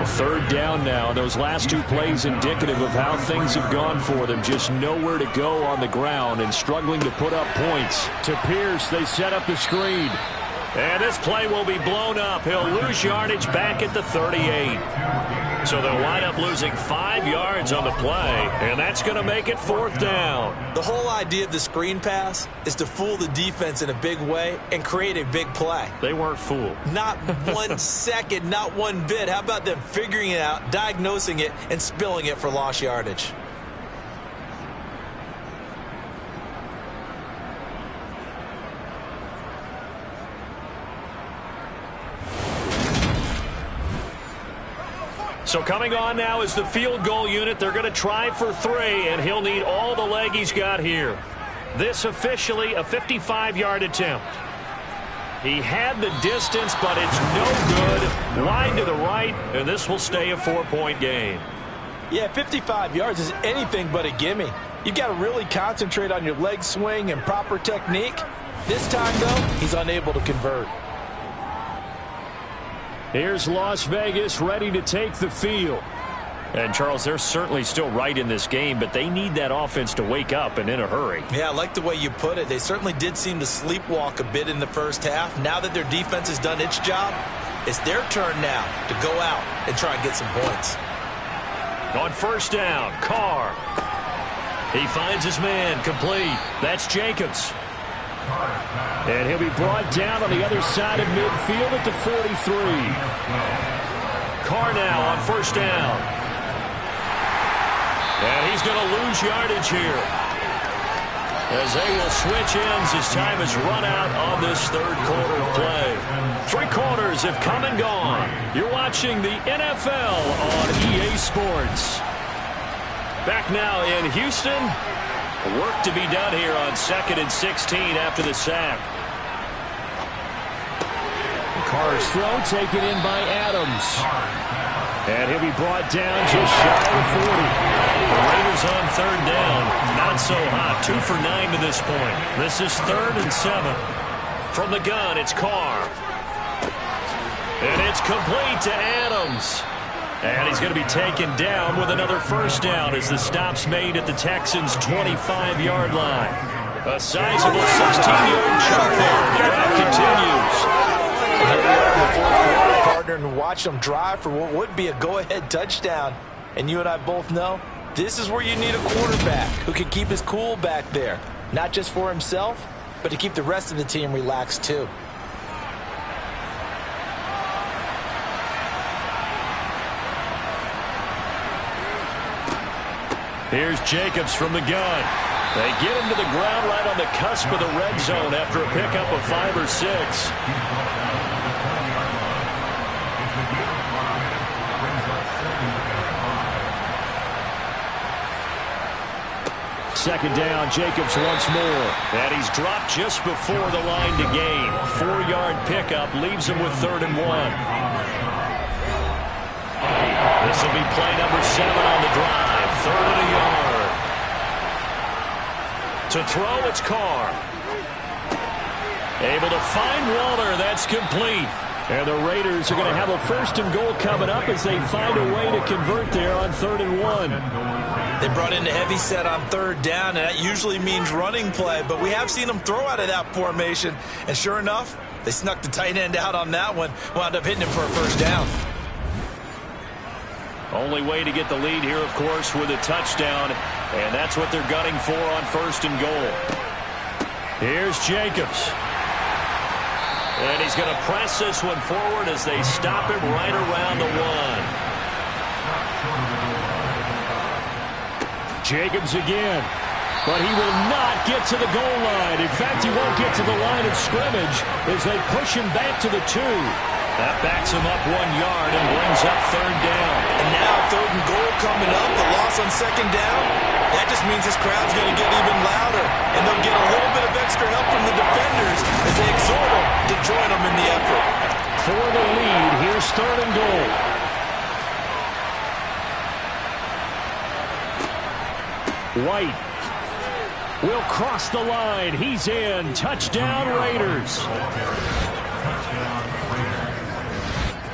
Third down now. Those last two plays indicative of how things have gone for them. Just nowhere to go on the ground and struggling to put up points. To Pierce, they set up the screen. And this play will be blown up. He'll lose yardage back at the 38. So they'll wind up losing 5 yards on the play, and that's going to make it fourth down. The whole idea of the screen pass is to fool the defense in a big way and create a big play. They weren't fooled. Not 1 second, not one bit. How about them figuring it out, diagnosing it, and spilling it for lost yardage? So coming on now is the field goal unit. They're going to try for 3, and he'll need all the leg he's got here. This officially a 55-yard attempt. He had the distance, but it's no good. Wide to the right, and this will stay a 4-point game. Yeah, 55 yards is anything but a gimme. You've got to really concentrate on your leg swing and proper technique. This time, though, he's unable to convert. Here's Las Vegas ready to take the field. And, Charles, they're certainly still right in this game, but they need that offense to wake up and in a hurry. Yeah, I like the way you put it. They certainly did seem to sleepwalk a bit in the first half. Now that their defense has done its job, it's their turn now to go out and try and get some points. On first down, Carr. He finds his man, complete. That's Jacobs. And he'll be brought down on the other side of midfield at the 43. Carr now on first down. And he's going to lose yardage here, as they will switch ends as time has run out on this third quarter of play. 3 quarters have come and gone. You're watching the NFL on EA Sports. Back now in Houston. Work to be done here on 2nd and 16 after the sack. Carr's throw taken in by Adams. And he'll be brought down just shy of 40. The Raiders on third down. Not so hot. 2 for 9 to this point. This is 3rd and 7. From the gun, it's Carr. And it's complete to Adams. And he's going to be taken down with another first down as the stop's made at the Texans' 25-yard line. A sizable 16-yard chunk there. The drive continues. Partner, and watch them drive for what would be a go-ahead touchdown. And you and I both know this is where you need a quarterback who can keep his cool back there. Not just for himself, but to keep the rest of the team relaxed too. Here's Jacobs from the gun. They get him to the ground right on the cusp of the red zone after a pickup of 5 or 6. Second down, Jacobs once more. And he's dropped just before the line to gain. 4-yard pickup leaves him with 3rd and 1. This will be play number 7 on the drive. 3rd and a yard. To throw, it's Carr. Able to find Waller. That's complete. And the Raiders are going to have a 1st and goal coming up as they find a way to convert there on 3rd and 1. They brought in a heavy set on 3rd down, and that usually means running play, but we have seen them throw out of that formation. And sure enough, they snuck the tight end out on that one, wound up hitting him for a first down. Only way to get the lead here, of course, with a touchdown, and that's what they're gunning for on 1st and goal. Here's Jacobs. And he's going to press this one forward as they stop him right around the 1. Jacobs again. But he will not get to the goal line. In fact, he won't get to the line of scrimmage as they push him back to the 2. That backs him up 1 yard and brings up 3rd down. And now 3rd and goal coming up. The loss on 2nd down. That just means this crowd's going to get even louder. And they'll get a little bit of extra help from the defenders as they exhort them to join them in the effort. for the lead. Here's 3rd and goal. White will cross the line. He's in. Touchdown, Raiders.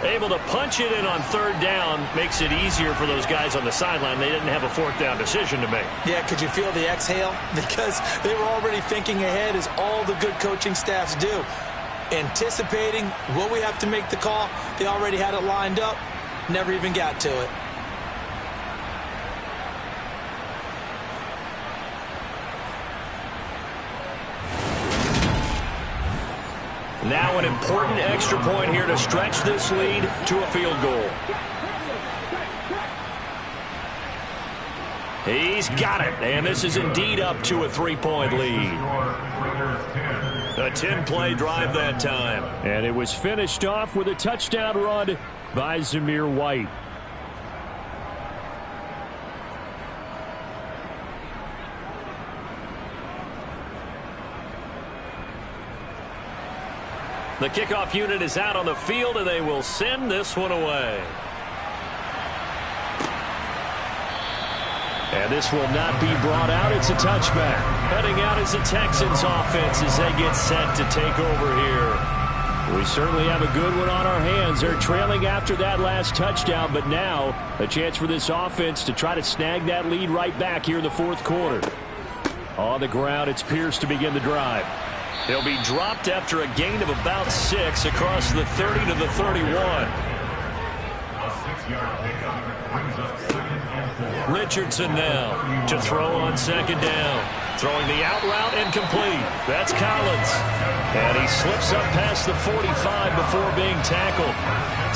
Able to punch it in on 3rd down. Makes it easier for those guys on the sideline. They didn't have a 4th down decision to make. Yeah, could you feel the exhale? Because they were already thinking ahead, as all the good coaching staffs do. Anticipating, will we have to make the call? They already had it lined up. Never even got to it. Now an important extra point here to stretch this lead to a field goal. He's got it, and this is indeed up to a 3-point lead. A 10-play drive that time. And it was finished off with a touchdown run by Zamir White. The kickoff unit is out on the field, and they will send this one away. And this will not be brought out. It's a touchback. Heading out is the Texans offense as they get set to take over here. We certainly have a good one on our hands. They're trailing after that last touchdown, but now a chance for this offense to try to snag that lead right back here in the 4th quarter. On the ground, it's Pierce to begin the drive. He'll be dropped after a gain of about 6 across the 30 to the 31. Richardson now to throw on 2nd down. Throwing the out route and complete. That's Collins. And he slips up past the 45 before being tackled.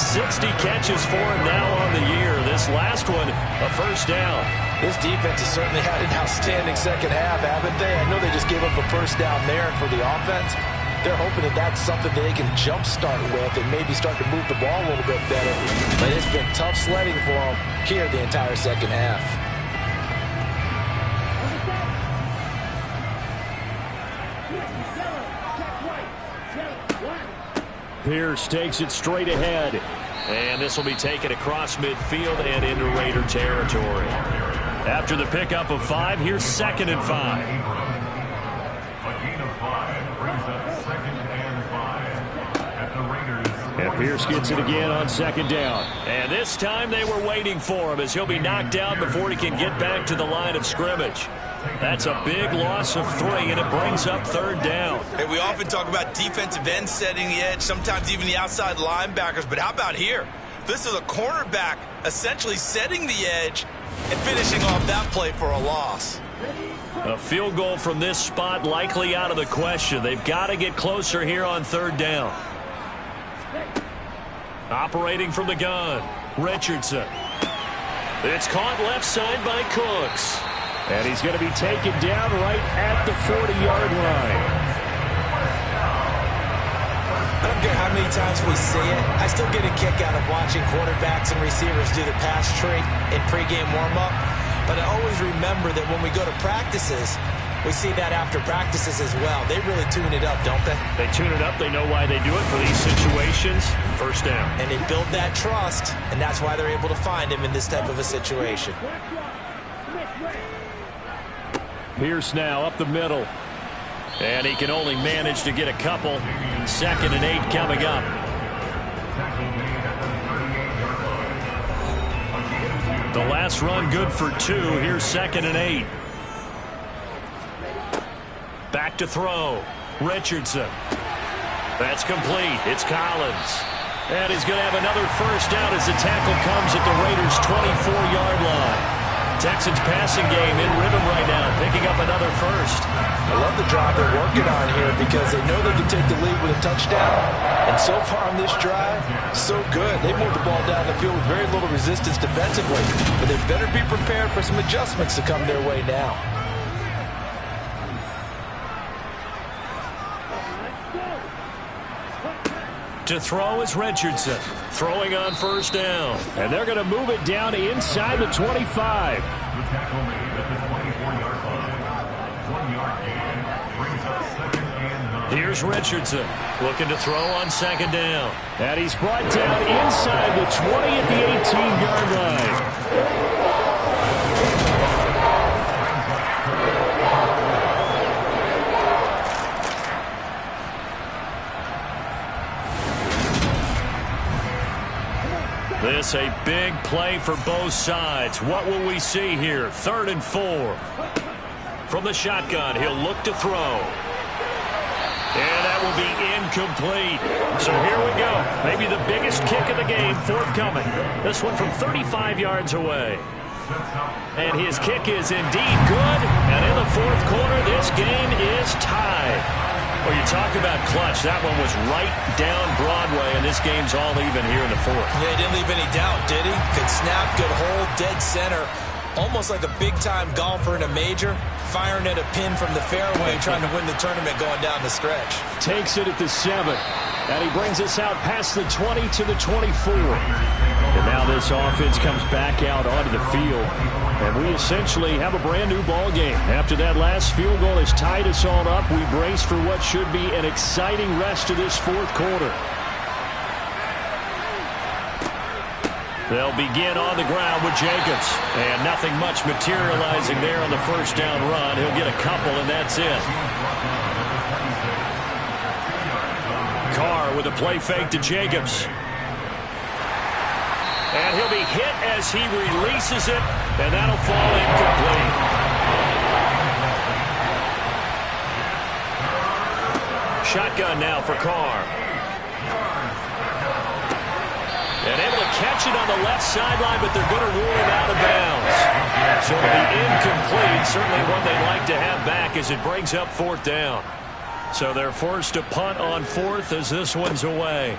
60 catches for him now on the year. This last one, a 1st down. This defense has certainly had an outstanding second half, haven't they? I know they just gave up a 1st down there, and for the offense, they're hoping that that's something they can jumpstart with and maybe start to move the ball a little bit better. But it's been tough sledding for them here the entire second half. Pierce takes it straight ahead. And this will be taken across midfield and into Raider territory. After the pickup of 5, here's 2nd and 5. A gain of 5 brings up 2nd and 5 at the Raiders. And Pierce gets it again on 2nd down. And this time they were waiting for him as he'll be knocked down before he can get back to the line of scrimmage. That's a big loss of 3, and it brings up 3rd down. Hey, we often talk about defensive ends setting the edge, sometimes even the outside linebackers, but how about here? This is a cornerback essentially setting the edge and finishing off that play for a loss. A field goal from this spot likely out of the question. They've got to get closer here on 3rd down. Operating from the gun, Richardson. It's caught left side by Cooks. And he's going to be taken down right at the 40-yard line. I don't care how many times we see it. I still get a kick out of watching quarterbacks and receivers do the pass tree in pregame warm-up. But I always remember that when we go to practices, we see that after practices as well. They really tune it up, don't they? They tune it up. They know why they do it for these situations. 1st down. And they build that trust, and that's why they're able to find him in this type of a situation. Pierce now up the middle. And he can only manage to get a couple. 2nd and 8 coming up. The last run good for 2. Here's 2nd and 8. Back to throw. Richardson. That's complete. It's Collins. And he's going to have another 1st down as the tackle comes at the Raiders' 24-yard line. Texans passing game in rhythm right now, picking up another 1st. I love the drive they're working on here because they know they can take the lead with a touchdown. And so far on this drive, so good. They moved the ball down the field with very little resistance defensively. But they better be prepared for some adjustments to come their way now. To throw is Richardson. Throwing on 1st down. And they're going to move it down inside the 25. The tackle made at the 24-yard line. 1 yard gain brings up 2nd and 9. Here's Richardson looking to throw on second down. And he's brought down inside the 20 at the 18-yard line. This a big play for both sides. What will we see here? 3rd and 4. From the shotgun, he'll look to throw. And that will be incomplete. So here we go. Maybe the biggest kick of the game forthcoming. This one from 35 yards away. And his kick is indeed good. And in the 4th quarter, this game is tied. Well, you talk about clutch. That one was right down Broadway, and this game's all even here in the 4th. Yeah, he didn't leave any doubt, did he? Good snap, good hold, dead center. Almost like a big-time golfer in a major, firing at a pin from the fairway, trying to win the tournament going down the stretch. Takes it at the 7. And he brings us out past the 20 to the 24. And now this offense comes back out onto the field. And we essentially have a brand new ball game. After that last field goal has tied us all up, we brace for what should be an exciting rest of this 4th quarter. They'll begin on the ground with Jacobs. And nothing much materializing there on the first down run. He'll get a couple, and that's it. Carr with a play fake to Jacobs. And he'll be hit as he releases it, and that'll fall incomplete. Shotgun now for Carr. And able to catch it on the left sideline, but they're going to rule him out of bounds. So it'll be incomplete. Certainly one they'd like to have back as it brings up 4th down. So they're forced to punt on 4th as this one's away.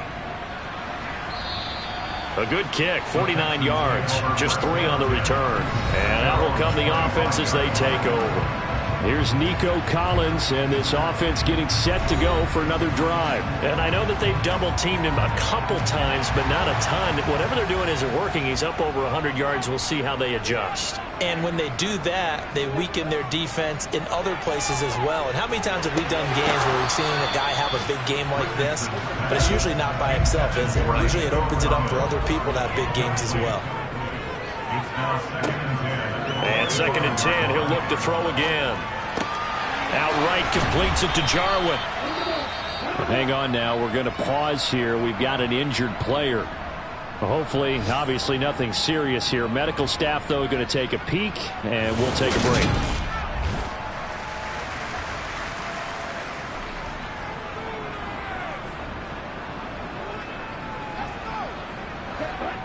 A good kick, 49 yards, just 3 on the return. And out will come the offense as they take over. Here's Nico Collins, and this offense getting set to go for another drive. And I know that they've double-teamed him a couple times, but not a ton. Whatever they're doing isn't working. He's up over 100 yards. We'll see how they adjust. And when they do that, they weaken their defense in other places as well. And how many times have we done games where we've seen a guy have a big game like this? But it's usually not by himself, is it? Usually it opens it up for other people to have big games as well. And 2nd and 10, he'll look to throw again. Outright completes it to Jarwin. Hang on now. We're going to pause here. We've got an injured player. Hopefully, obviously nothing serious here. Medical staff, though, going to take a peek, and we'll take a break.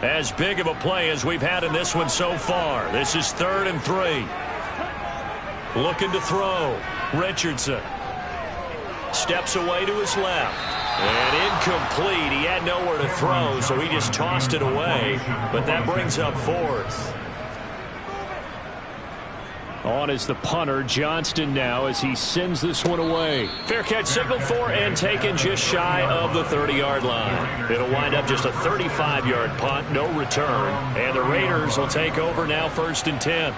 As big of a play as we've had in this one so far. This is 3rd and 3. Looking to throw. Richardson steps away to his left. And incomplete. He had nowhere to throw, so he just tossed it away. But that brings up 4th. On is the punter, Johnston, now as he sends this one away. Fair catch signaled for and taken just shy of the 30-yard line. It'll wind up just a 35-yard punt, no return. And the Raiders will take over now 1st and 10.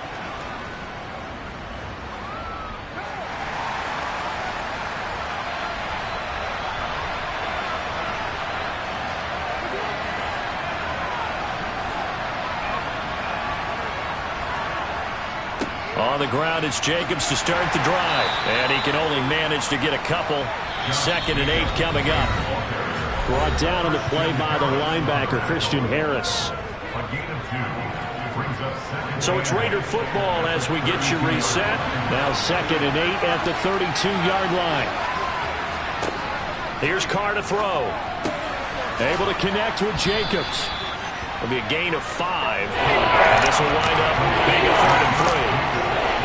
On the ground, it's Jacobs to start the drive. And he can only manage to get a couple. 2nd and 8 coming up. Brought down on the play by the linebacker, Christian Harris. So it's Raider football as we get you reset. Now 2nd and 8 at the 32-yard line. Here's Carr to throw. Able to connect with Jacobs. It'll be a gain of 5. And this will wind up being a 3rd and 3.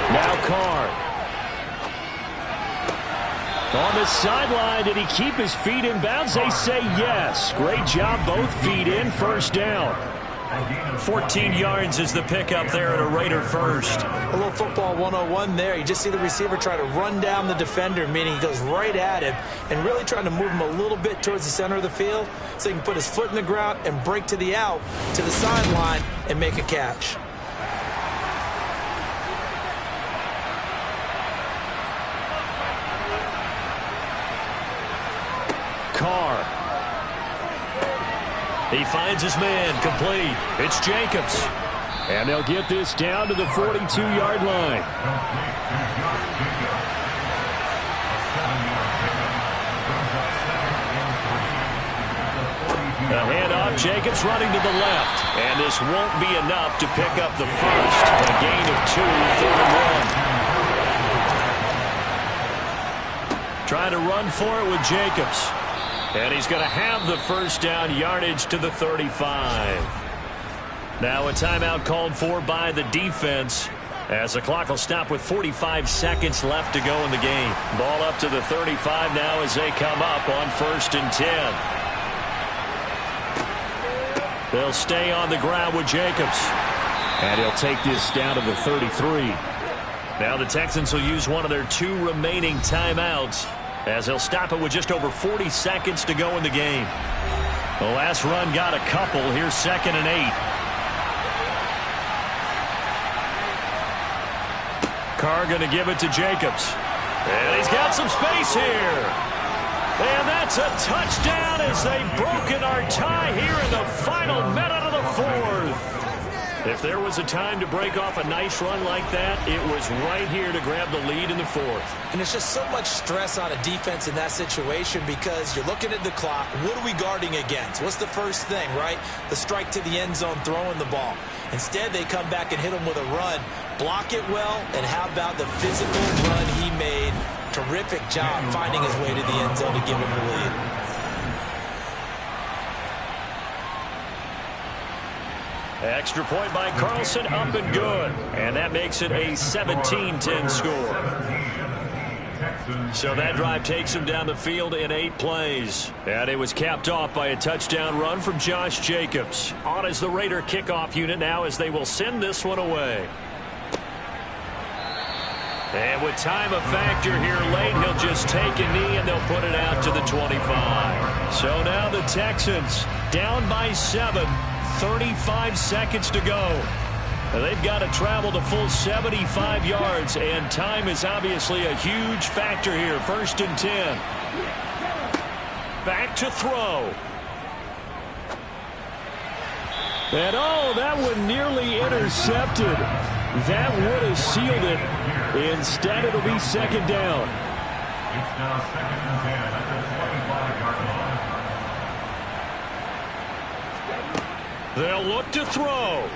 Now Carr. On the sideline, did he keep his feet in bounds? They say yes. Great job, both feet in, 1st down. 14 yards is the pickup there at a Raider 1st. A little football 101 there. You just see the receiver try to run down the defender, meaning he goes right at him and really trying to move him a little bit towards the center of the field so he can put his foot in the ground and break to the out, to the sideline, and make a catch. Carr. He finds his man, complete. It's Jacobs. And they'll get this down to the 42-yard line. The handoff, Jacobs running to the left. And this won't be enough to pick up the first. A gain of 2, 3rd and 1. Trying to run for it with Jacobs. And he's going to have the first down, yardage to the 35. Now a timeout called for by the defense, as the clock will stop with 45 seconds left to go in the game. Ball up to the 35 now as they come up on 1st and 10. They'll stay on the ground with Jacobs. And he'll take this down to the 33. Now the Texans will use one of their 2 remaining timeouts, as they'll stop it with just over 40 seconds to go in the game. The last run got a couple. Here's 2nd and 8. Carr going to give it to Jacobs. And he's got some space here. And that's a touchdown as they've broken our tie here in the final minute of the 4th. If there was a time to break off a nice run like that, it was right here to grab the lead in the 4th. And it's just so much stress on a defense in that situation because you're looking at the clock. What are we guarding against? What's the first thing, right? The strike to the end zone, throwing the ball. Instead, they come back and hit him with a run. Block it well, and how about the physical run he made? Terrific job finding his way to the end zone to give him the lead. Extra point by Carlson, up and good. And that makes it a 17-10 score. So that drive takes him down the field in 8 plays. And it was capped off by a touchdown run from Josh Jacobs. On is the Raider kickoff unit now as they will send this one away. And with time a factor here late, he'll just take a knee and they'll put it out to the 25. So now the Texans down by 7. 35 seconds to go. They've got to travel the full 75 yards, and time is obviously a huge factor here. 1st and 10. Back to throw. And oh, that one nearly intercepted. That would have sealed it. Instead, it'll be 2nd down. It's now 2nd and 10 at the 25-yard line. They'll look to throw.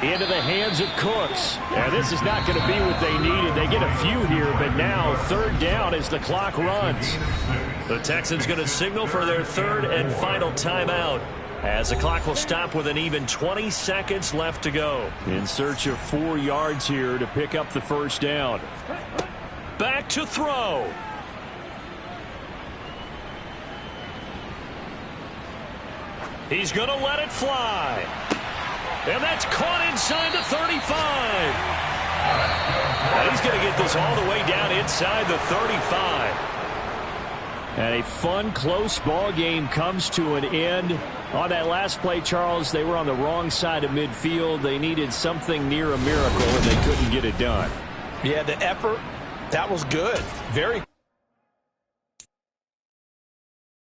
Into the hands of Cooks. And this is not going to be what they needed. They get a few here, but now 3rd down as the clock runs. The Texans going to signal for their 3rd and final timeout, as the clock will stop with an even 20 seconds left to go. In search of 4 yards here to pick up the 1st down. Back to throw. He's going to let it fly. And that's caught inside the 35. And he's going to get this all the way down inside the 35. And a fun, close ball game comes to an end. On that last play, Charles, they were on the wrong side of midfield. They needed something near a miracle, and they couldn't get it done. Yeah, the effort, that was good. Very